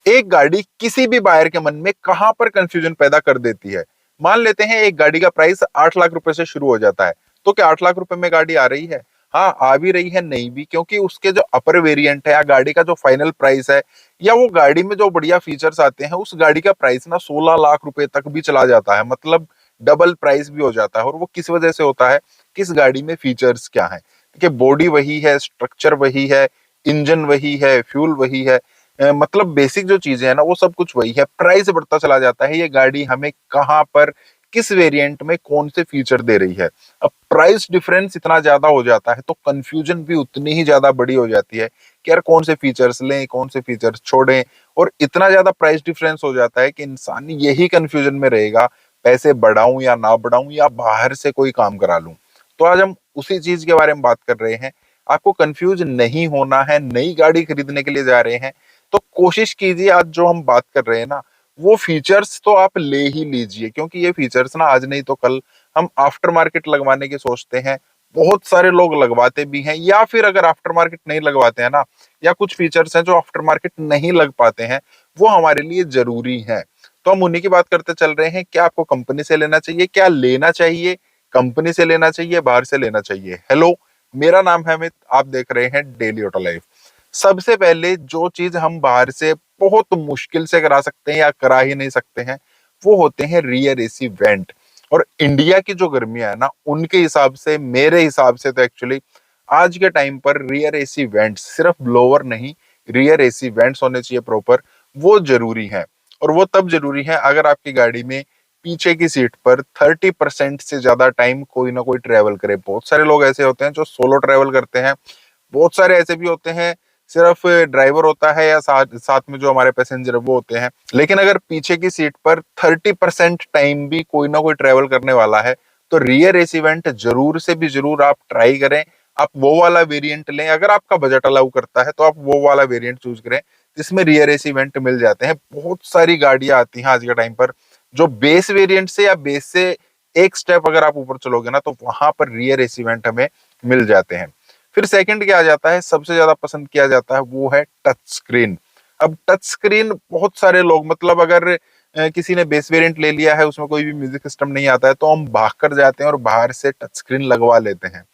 एक गाड़ी किसी भी बायर के मन में कहां पर कंफ्यूजन पैदा कर देती है। मान लेते हैं एक गाड़ी का प्राइस 8 लाख रुपए से शुरू हो जाता है, तो क्या 8 लाख रुपए में गाड़ी आ रही है? हाँ, आ भी रही है, नहीं भी, क्योंकि उसके जो अपर वेरिएंट है या गाड़ी का जो फाइनल प्राइस है या वो गाड़ी में जो बढ़िया फीचर्स आते हैं, उस गाड़ी का प्राइस ना 16 लाख रुपए तक भी चला जाता है, मतलब डबल प्राइस भी हो जाता है। और वो किस वजह से होता है? किस गाड़ी में फीचर्स क्या है? देखिए, बॉडी वही है, स्ट्रक्चर वही है, इंजन वही है, फ्यूल वही है, मतलब बेसिक जो चीजें है ना वो सब कुछ वही है, प्राइस बढ़ता चला जाता है ये गाड़ी हमें कहां पर किस वेरिएंट में कौन से फीचर दे रही है। अब प्राइस डिफरेंस इतना ज्यादा हो जाता है तो कंफ्यूजन भी उतनी ही ज्यादा बड़ी हो जाती है कि यार कौन से फीचर्स लें, कौन से फीचर्स छोड़ें। और इतना ज्यादा प्राइस डिफरेंस हो जाता है कि इंसान यही कंफ्यूजन में रहेगा, पैसे बढ़ाऊं या ना बढ़ाऊं या बाहर से कोई काम करा लूं। तो आज हम उसी चीज के बारे में बात कर रहे हैं। आपको कंफ्यूज नहीं होना है, नई गाड़ी खरीदने के लिए जा रहे हैं तो कोशिश कीजिए आज जो हम बात कर रहे हैं ना वो फीचर्स तो आप ले ही लीजिए, क्योंकि ये फीचर्स ना आज नहीं तो कल हम आफ्टर मार्केट लगवाने की सोचते हैं, बहुत सारे लोग लगवाते भी हैं, या फिर अगर आफ्टर मार्केट नहीं लगवाते हैं ना, या कुछ फीचर्स हैं जो आफ्टर मार्केट नहीं लग पाते हैं, वो हमारे लिए जरूरी हैं। तो हम उन्हीं की बात करते चल रहे हैं। क्या आपको कंपनी से लेना चाहिए? क्या लेना चाहिए? कंपनी से लेना चाहिए, बाहर से लेना चाहिए? हेलो, मेरा नाम है अमित, आप देख रहे हैं डेली ऑटो लाइफ। सबसे पहले जो चीज हम बाहर से बहुत मुश्किल से करा सकते हैं या करा ही नहीं सकते हैं, वो होते हैं रियर एसी वेंट। और इंडिया की जो गर्मियां है ना, उनके हिसाब से, मेरे हिसाब से तो एक्चुअली आज के टाइम पर रियर एसी वेंट्स, सिर्फ ब्लोअर नहीं, रियर एसी वेंट्स होने चाहिए प्रॉपर, वो जरूरी है। और वो तब जरूरी है अगर आपकी गाड़ी में पीछे की सीट पर 30% से ज्यादा टाइम कोई ना कोई ट्रेवल करे। बहुत सारे लोग ऐसे होते हैं जो सोलो ट्रेवल करते हैं, बहुत सारे ऐसे भी होते हैं सिर्फ ड्राइवर होता है या साथ साथ में जो हमारे पैसेंजर वो होते हैं। लेकिन अगर पीछे की सीट पर 30% टाइम भी कोई ना कोई ट्रेवल करने वाला है तो रियर एसी वेंट जरूर से भी जरूर आप ट्राई करें। आप वो वाला वेरिएंट लें, अगर आपका बजट अलाउ करता है तो आप वो वाला वेरिएंट चूज करें जिसमें रियर एसी वेंट मिल जाते हैं। बहुत सारी गाड़ियां आती हैं आज के टाइम पर जो बेस वेरिएंट से या बेस से एक स्टेप अगर आप ऊपर चलोगे ना तो वहां पर रियर एसी वेंट हमें मिल जाते हैं। फिर सेकंड क्या आ जाता है, सबसे ज्यादा पसंद किया जाता है, वो है टच स्क्रीन। अब टच स्क्रीन बहुत सारे लोग, मतलब अगर किसी ने बेस वेरिएंट ले लिया है, उसमें कोई भी म्यूजिक सिस्टम नहीं आता है, तो हम भाग कर जाते हैं और बाहर से टच स्क्रीन लगवा लेते हैं।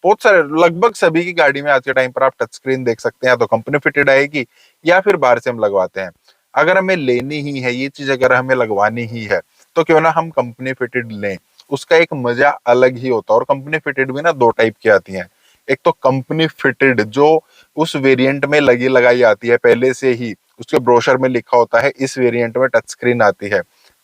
बहुत सारे, लगभग सभी की गाड़ी में आज के टाइम पर आप टच स्क्रीन देख सकते हैं, या तो कंपनी फिटेड आएगी या फिर बाहर से हम लगवाते हैं। अगर हमें लेनी ही है ये चीज, अगर हमें लगवानी ही है, तो क्यों ना हम कंपनी फिटेड लें, उसका एक मजा अलग ही होता है। और कंपनी फिटेड भी ना दो टाइप की आती हैं। एक तो कंपनी फिटेड जो उस वेरिएंट में लगी लगाई आती है, पहले से ही उसके ब्रोशर में लिखा होता है इस वेरिएंट में टच स्क्रीन आती है।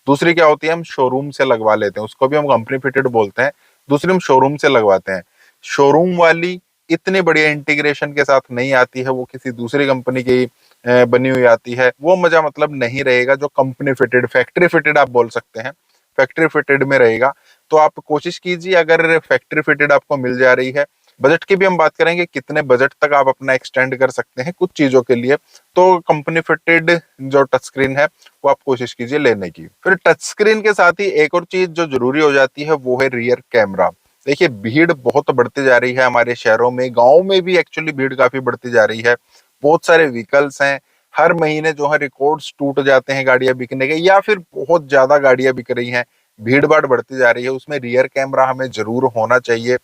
दूसरी क्या होती है, हम शोरूम से लगवा लेते हैं, उसको भी हम कंपनी फिटेड बोलते हैं। दूसरी हम शोरूम से लगवाते हैं। शोरूम वाली इतने बढ़िया इंटीग्रेशन के साथ नहीं आती है, वो किसी दूसरी कंपनी की बनी हुई आती है, वो मजा मतलब नहीं रहेगा जो कंपनी फिटेड, फैक्ट्री फिटेड आप बोल सकते हैं, फैक्ट्री फिटेड में रहेगा। तो आप कोशिश कीजिए, अगर फैक्ट्री फिटेड आपको मिल जा रही है, बजट की भी हम बात करेंगे, कितने बजट तक आप अपना एक्सटेंड कर सकते हैं कुछ चीजों के लिए, तो कंपनी फिटेड जो टच स्क्रीन है वो आप कोशिश कीजिए लेने की। फिर टच स्क्रीन के साथ ही एक और चीज जो जरूरी हो जाती है वो है रियर कैमरा। देखिए, भीड़ बहुत बढ़ती जा रही है हमारे शहरों में, गाँव में भी एक्चुअली भीड़ काफी बढ़ती जा रही है। बहुत सारे व्हीकल्स हैं, हर महीने जो है रिकॉर्ड्स टूट जाते हैं गाड़ियां बिकने के, या फिर बहुत ज्यादा गाड़ियां बिक रही हैं, भीड़ भाड़ बढ़ती जा रही है, उसमें रियर कैमरा हमें जरूर होना चाहिए।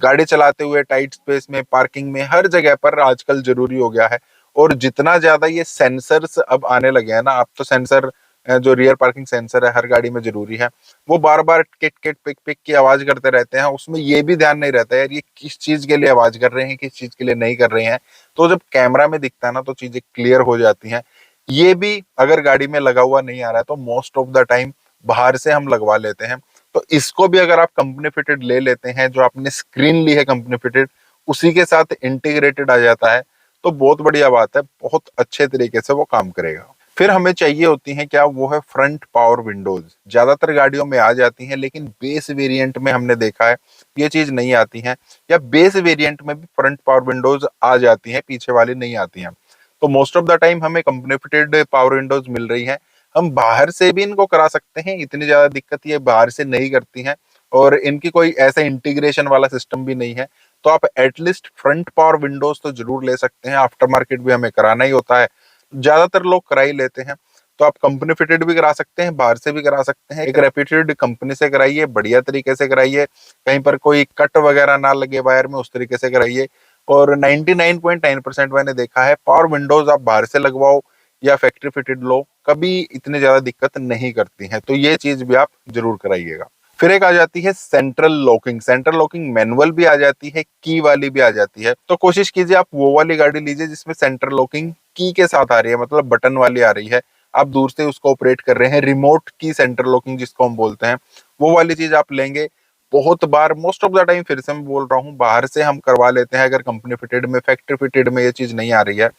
गाड़ी चलाते हुए टाइट स्पेस में, पार्किंग में, हर जगह पर आजकल जरूरी हो गया है। और जितना ज्यादा ये सेंसर्स अब आने लगे हैं ना, अब तो सेंसर, जो रियर पार्किंग सेंसर है हर गाड़ी में जरूरी है, वो बार बार किट किट पिक पिक की आवाज करते रहते हैं। उसमें ये भी ध्यान नहीं रहता है यार ये किस चीज के लिए आवाज कर रहे हैं, किस चीज के लिए नहीं कर रहे हैं। तो जब कैमरा में दिखता है ना तो चीजें क्लियर हो जाती हैं। ये भी अगर गाड़ी में लगा हुआ नहीं आ रहा है तो मोस्ट ऑफ द टाइम बाहर से हम लगवा लेते हैं। तो इसको भी अगर आप कंपनी फिटेड ले लेते हैं, जो आपने स्क्रीन ली है कंपनी फिटेड उसी के साथ इंटीग्रेटेड आ जाता है, तो बहुत बढ़िया बात है, बहुत अच्छे तरीके से वो काम करेगा। फिर हमें चाहिए होती है क्या, वो है फ्रंट पावर विंडोज। ज्यादातर गाड़ियों में आ जाती हैं, लेकिन बेस वेरिएंट में हमने देखा है ये चीज नहीं आती है, या बेस वेरिएंट में भी फ्रंट पावर विंडोज आ जाती हैं, पीछे वाली नहीं आती हैं। तो मोस्ट ऑफ द टाइम हमें कंपनी फिटेड पावर विंडोज मिल रही है। हम बाहर से भी इनको करा सकते हैं, इतनी ज्यादा दिक्कत ये बाहर से नहीं करती हैं, और इनकी कोई ऐसा इंटीग्रेशन वाला सिस्टम भी नहीं है। तो आप एटलीस्ट फ्रंट पावर विंडोज तो जरूर ले सकते हैं, आफ्टर मार्केट भी हमें कराना ही होता है। ज्यादातर लोग करा ही लेते हैं। तो आप कंपनी फिटेड भी करा सकते हैं, बाहर से भी करा सकते हैं। एक रेप्यूटेड कंपनी से कराइए, बढ़िया तरीके से कराइए, कहीं पर कोई कट वगैरह ना लगे वायर में, उस तरीके से कराइए। और 99.9% मैंने देखा है पावर विंडोज आप बाहर से लगवाओ या फैक्ट्री फिटेड लो, कभी इतनी ज्यादा दिक्कत नहीं करती हैं। तो ये चीज भी आप जरूर कराइएगा। फिर एक आ जाती है central locking. Central locking manual भी आ जाती है, की वाली भी आ जाती है। तो कोशिश कीजिए आप वो वाली गाड़ी लीजिए जिसमें सेंट्रल लॉकिंग की के साथ आ रही है, मतलब बटन वाली आ रही है, आप दूर से उसको ऑपरेट कर रहे हैं, रिमोट की सेंट्रल लॉकिंग जिसको हम बोलते हैं, वो वाली चीज आप लेंगे। बहुत बार, मोस्ट ऑफ द टाइम, फिर से मैं बोल रहा हूँ, बाहर से हम करवा लेते हैं। अगर कंपनी फिटेड में, फैक्ट्री फिटेड में ये चीज नहीं आ रही है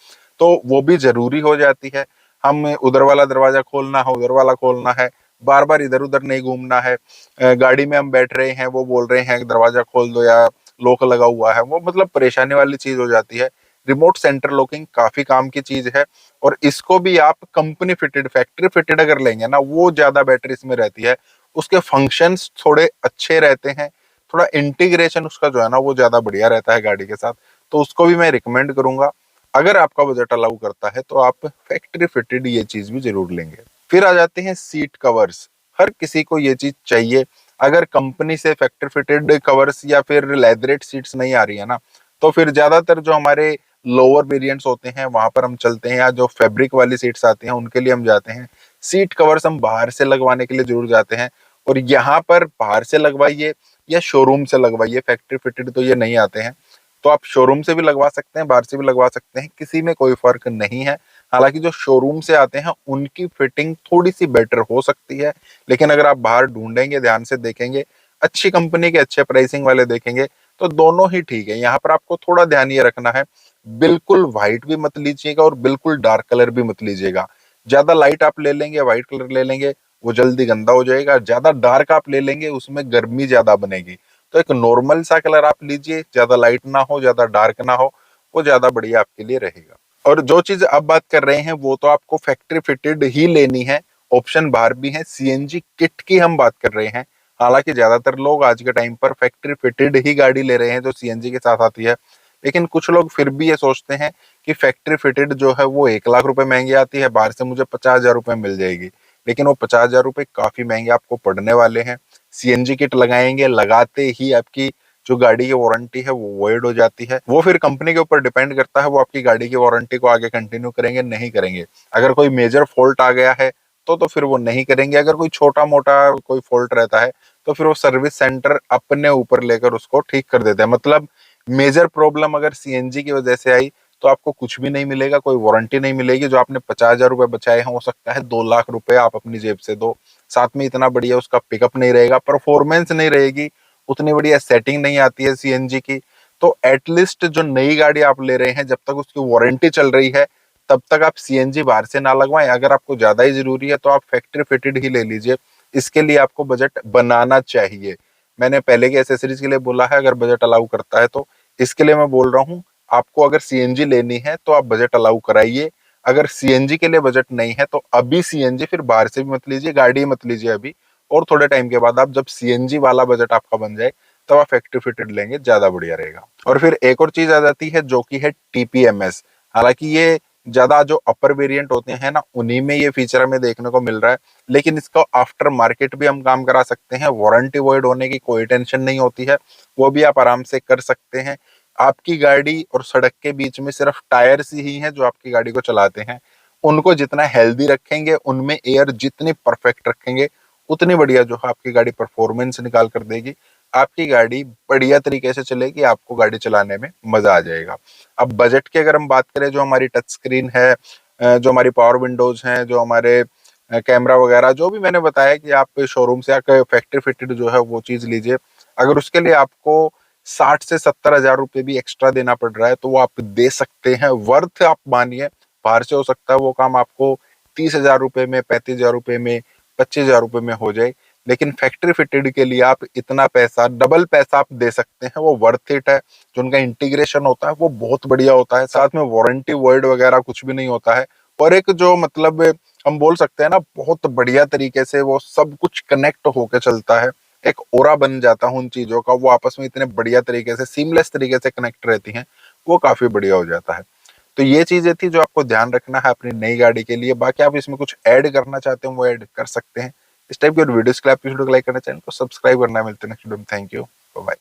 तो वो भी जरूरी हो जाती है। हम उधर वाला दरवाजा खोलना है, उधर वाला खोलना है, बार बार इधर उधर नहीं घूमना है। गाड़ी में हम बैठ रहे हैं, वो बोल रहे हैं दरवाजा खोल दो या लॉक लगा हुआ है, वो मतलब परेशानी वाली चीज हो जाती है। रिमोट सेंटर लॉकिंग काफी काम की चीज है। और इसको भी आप कंपनी फिटेड, फैक्ट्री फिटेड अगर लेंगे ना, वो ज्यादा बेटर इसमें रहती है। उसके फंक्शंस थोड़े अच्छे रहते हैं, थोड़ा इंटीग्रेशन उसका जो है ना वो ज्यादा बढ़िया रहता है गाड़ी के साथ। तो उसको भी मैं रिकमेंड करूंगा। अगर आपका बजट अलाउ करता है तो आप फैक्ट्री फिटेड ये चीज भी जरूर लेंगे। फिर आ जाते हैं सीट कवर्स। हर किसी को ये चीज चाहिए। अगर कंपनी से फैक्ट्री फिटेड कवर्स या फिर लेदरेट सीट्स नहीं आ रही है ना, तो फिर ज्यादातर जो हमारे लोअर वेरिएंट्स होते हैं वहां पर हम चलते हैं, या जो फैब्रिक वाली सीट्स आती हैं उनके लिए हम जाते हैं। सीट कवर्स हम बाहर से लगवाने के लिए जरूर जाते हैं। और यहाँ पर बाहर से लगवाइए या शोरूम से लगवाइए, फैक्ट्री फिटेड तो ये नहीं आते हैं। तो आप शोरूम से भी लगवा सकते हैं, बाहर से भी लगवा सकते हैं, किसी में कोई फर्क नहीं है। हालांकि जो शोरूम से आते हैं उनकी फिटिंग थोड़ी सी बेटर हो सकती है, लेकिन अगर आप बाहर ढूंढेंगे, ध्यान से देखेंगे, अच्छी कंपनी के अच्छे प्राइसिंग वाले देखेंगे, तो दोनों ही ठीक है। यहाँ पर आपको थोड़ा ध्यान ये रखना है, बिल्कुल व्हाइट भी मत लीजिएगा और बिल्कुल डार्क कलर भी मत लीजिएगा। ज्यादा लाइट आप ले लेंगे, व्हाइट कलर ले लेंगे, वो जल्दी गंदा हो जाएगा। ज्यादा डार्क आप ले लेंगे, उसमें गर्मी ज्यादा बनेगी। तो एक नॉर्मल सा कलर आप लीजिए, ज्यादा लाइट ना हो, ज्यादा डार्क ना हो, वो ज्यादा बढ़िया आपके लिए रहेगा। और जो चीज अब बात कर रहे हैं वो तो आपको फैक्ट्री फिटेड ही लेनी है, ऑप्शन बाहर भी है। सीएनजी किट की हम बात कर रहे हैं। हालांकि ज्यादातर लोग आज के टाइम पर फैक्ट्री फिटेड ही गाड़ी ले रहे हैं जो सीएनजी के साथ आती है। लेकिन कुछ लोग फिर भी ये सोचते हैं कि फैक्ट्री फिटेड जो है वो 1 लाख रुपए महंगी आती है, बाहर से मुझे 50,000 रुपए मिल जाएगी। लेकिन वो 50,000 रुपए काफी महंगे आपको पड़ने वाले हैं। सीएनजी किट लगाएंगे, लगाते ही आपकी जो गाड़ी की वारंटी है वो वॉइड हो जाती है। वो फिर कंपनी के ऊपर डिपेंड करता है, वो आपकी गाड़ी की वारंटी को आगे कंटिन्यू करेंगे नहीं करेंगे। अगर कोई मेजर फॉल्ट आ गया है तो फिर वो नहीं करेंगे। अगर कोई छोटा मोटा कोई फॉल्ट रहता है तो फिर वो सर्विस सेंटर अपने ऊपर लेकर उसको ठीक कर देते हैं। मतलब मेजर प्रॉब्लम अगर सीएनजी की वजह से आई तो आपको कुछ भी नहीं मिलेगा, कोई वारंटी नहीं मिलेगी। जो आपने 50,000 रुपए बचाए हैं, हो सकता है 2 लाख रुपए आप अपनी जेब से दो। साथ में इतना बढ़िया उसका पिकअप नहीं रहेगा, परफॉर्मेंस नहीं रहेगी, उतनी बढ़िया सेटिंग नहीं आती है सीएनजी की। तो एटलीस्ट जो नई गाड़ी आप ले रहे हैं, जब तक उसकी वारंटी चल रही है तब तक आप सीएनजी बाहर से ना लगवाएं। अगर आपको ज्यादा ही जरूरी है तो आप फैक्ट्री फिटेड ही ले लीजिए। इसके लिए आपको बजट बनाना चाहिए। मैंने पहले के एसेसरीज के लिए बोला है, अगर बजट अलाउ करता है तो। इसके लिए मैं बोल रहा हूँ, आपको अगर सीएनजी लेनी है तो आप बजट अलाउ कराइए। अगर सीएनजी के लिए बजट नहीं है तो अभी सीएनजी फिर बाहर से भी मत लीजिए, गाड़ी मत लीजिए अभी। और थोड़े टाइम के बाद आप जब सीएनजी वाला बजट आपका बन जाए तब आप फैक्ट्री फिटेड लेंगे, ज्यादा बढ़िया रहेगा। और फिर एक और चीज आ जाती है जो कि है टीपीएमएस। हालांकि ये ज्यादा जो अपर वेरिएंट होते हैं ना, उन्हीं में ये फीचर हमें देखने को मिल रहा है। लेकिन इसको आफ्टर मार्केट भी हम काम करा सकते हैं, वारंटी वॉइड होने की कोई टेंशन नहीं होती है, वो भी आप आराम से कर सकते हैं। आपकी गाड़ी और सड़क के बीच में सिर्फ टायर्स ही हैं जो आपकी गाड़ी को चलाते हैं। उनको जितना हेल्दी रखेंगे, उनमें एयर जितनी परफेक्ट रखेंगे, उतनी बढ़िया जो है आपकी गाड़ी परफॉर्मेंस निकाल कर देगी। आपकी गाड़ी बढ़िया तरीके से चलेगी, आपको गाड़ी चलाने में मजा आ जाएगा। अब बजट की अगर हम बात करें, जो हमारी टच स्क्रीन है, जो हमारी पावर विंडोज हैं, जो हमारे कैमरा वगैरह, जो भी मैंने बताया कि आप शोरूम से आकर फैक्ट्री फिटेड जो है वो चीज लीजिए। अगर उसके लिए आपको 60 से 70 हजार रुपए भी एक्स्ट्रा देना पड़ रहा है तो वो आप दे सकते हैं, वर्थ आप मानिए। बाहर से हो सकता है वो काम आपको 30 हजार रुपए में, 35 हजार रुपए में, 25 हजार रुपए में हो जाए। लेकिन फैक्ट्री फिटेड के लिए आप इतना पैसा, डबल पैसा आप दे सकते हैं, वो वर्थ इट है। जो उनका इंटीग्रेशन होता है वो बहुत बढ़िया होता है, साथ में वारंटी वर्ड वगैरह कुछ भी नहीं होता है। और एक जो मतलब हम बोल सकते हैं ना, बहुत बढ़िया तरीके से वो सब कुछ कनेक्ट होके चलता है। एक ओरा बन जाता है उन चीजों का, वो आपस में इतने बढ़िया तरीके से सीमलेस तरीके से कनेक्ट रहती हैं, वो काफी बढ़िया हो जाता है। तो ये चीजें थी जो आपको ध्यान रखना है अपनी नई गाड़ी के लिए। बाकी आप इसमें कुछ ऐड करना चाहते हो वो ऐड कर सकते हैं। इस टाइप की वीडियोस के लिए आप वीडियो को लाइक करना, चैनल को सब्सक्राइब करना। मिलते हैं नेक्स्ट वीडियो में। Thank you, bye bye.